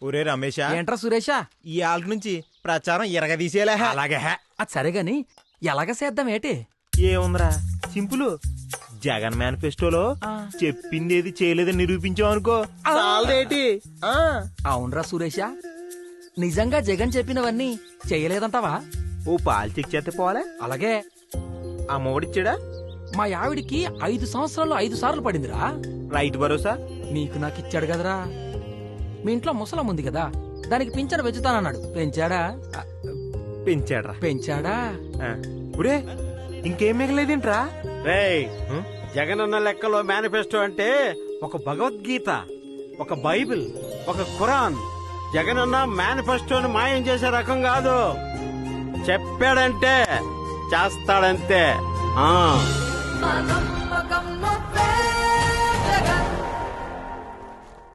ఒరే రమేష్, ఏంట్రా సురేషా? ఈ ఆళ్ళ నుంచి ప్రచారం ఎరగదీసేలే. అలాగే అది సరే గాని ఎలాగ చేద్దాం ఏటి? ఏముందిరా, సింపుల్. జగన్ మేనిఫెస్టోలో చెప్పిందేది చేయలేదని నిరూపించావు అనుకో, చాలదేటి. అవునరా సురేషా, నిజంగా జగన్ చెప్పినవన్నీ చెయ్యలేదంటావా? ఓ పాలు చెక్ చేస్తే పోలే. అలాగే అమ్మఒడిచ్చాడా? మా ఆవిడికి 5 సంవత్సరాల్లో 5 సార్లు పడిందిరా. రైతు భరోసా నీకు నాకు ఇచ్చాడు కదరా. మీ ఇంట్లో ముసలం ఉంది కదా, దానికి పింఛను పెంచుతానన్నాడు. పెంచాడా? పెంచాడ్రా. పెంచాడా? ఒరే, ఇంకేం మిగలేదేంట్రా? రేయ్, జగనన్న లెక్కలో మేనిఫెస్టో అంటే ఒక భగవద్గీత, ఒక బైబిల్, ఒక ఖురాన్. జగనన్న మేనిఫెస్టోని మాయం చేసే రకం కాదు. చెప్పాడంటే చేస్తాడంతే.